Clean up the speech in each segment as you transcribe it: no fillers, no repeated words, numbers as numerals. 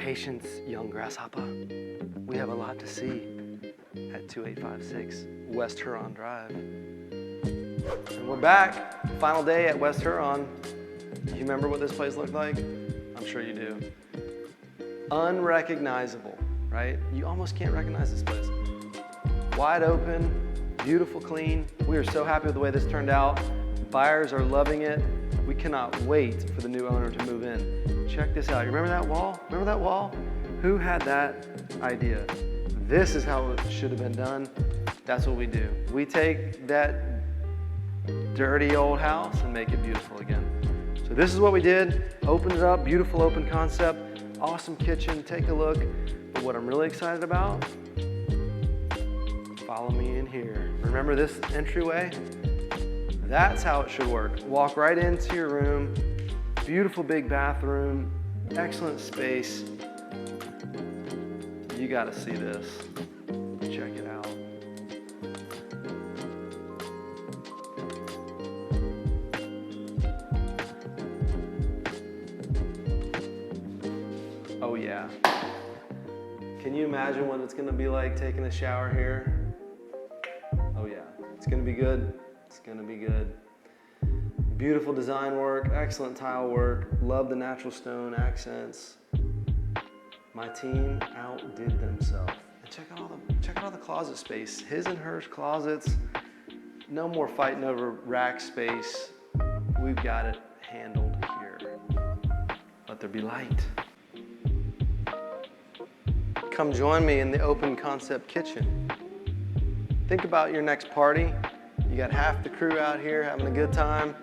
Patience, young grasshopper. We have a lot to see at 2856 West Huron Drive. And we're back. Final day at West Huron. You remember what this place looked like? I'm sure you do. Unrecognizable, right? You almost can't recognize this place. Wide open, beautiful, clean. We are so happy with the way this turned out. Buyers are loving it. We cannot wait for the new owner to move in. Check this out. You remember that wall? Remember that wall? Who had that idea? This is how it should have been done. That's what we do. We take that dirty old house and make it beautiful again. So this is what we did. Opened it up, beautiful open concept, awesome kitchen, take a look. But what I'm really excited about, follow me in here. Remember this entryway? That's how it should work. Walk right into your room, beautiful big bathroom, excellent space. You gotta see this. Check it out. Oh yeah. Can you imagine what it's gonna be like taking a shower here? Oh yeah, it's gonna be good. It's gonna be good. Beautiful design work, excellent tile work. Love the natural stone accents. My team outdid themselves. And check out all the closet space. His and hers closets. No more fighting over rack space. We've got it handled here. Let there be light. Come join me in the open concept kitchen. Think about your next party. You got half the crew out here having a good time,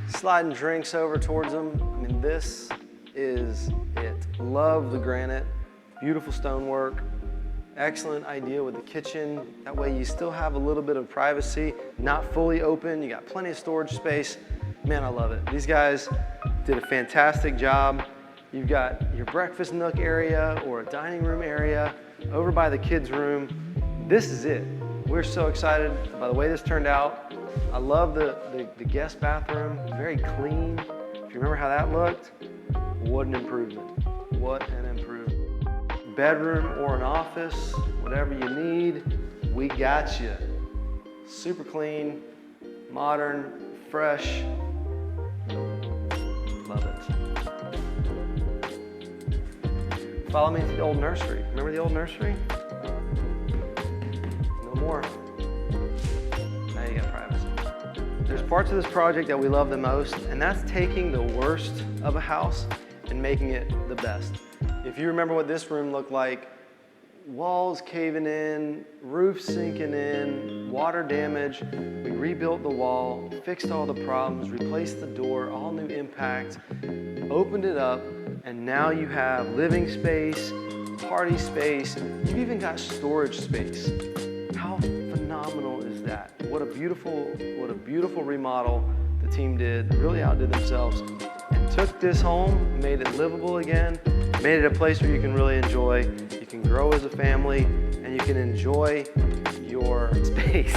sliding drinks over towards them. I mean, this is it. Love the granite, beautiful stonework, excellent idea with the kitchen. That way you still have a little bit of privacy, not fully open. You got plenty of storage space. Man, I love it. These guys did a fantastic job. You've got your breakfast nook area or a dining room area over by the kids' room. This is it. We're so excited by the way this turned out. I love the guest bathroom, very clean. If you remember how that looked, what an improvement. What an improvement. Bedroom or an office, whatever you need, we got you. Super clean, modern, fresh. Love it. Follow me to the old nursery. Remember the old nursery? More. Now you got privacy. There's parts of this project that we love the most, and that's taking the worst of a house and making it the best. If you remember what this room looked like, walls caving in, roof sinking in, water damage, we rebuilt the wall, fixed all the problems, replaced the door, all new impact, opened it up, and now you have living space, party space, you've even got storage space. How phenomenal is that? What a beautiful remodel the team did. Really outdid themselves and took this home, made it livable again, made it a place where you can really enjoy. You can grow as a family and you can enjoy your space.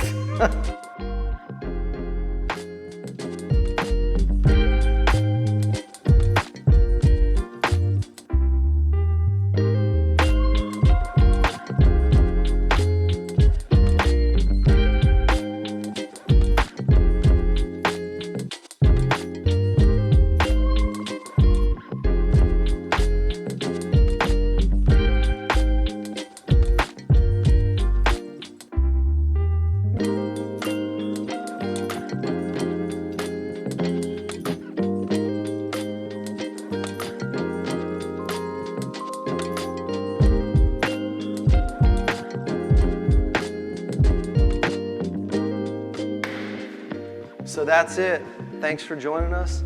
So that's it. Thanks for joining us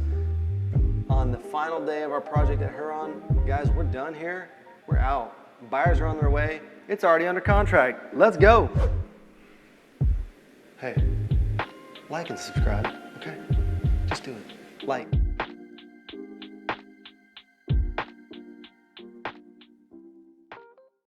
on the final day of our project at Huron. Guys, we're done here. We're out. Buyers are on their way. It's already under contract. Let's go. Hey, like and subscribe, okay? Just do it. Like.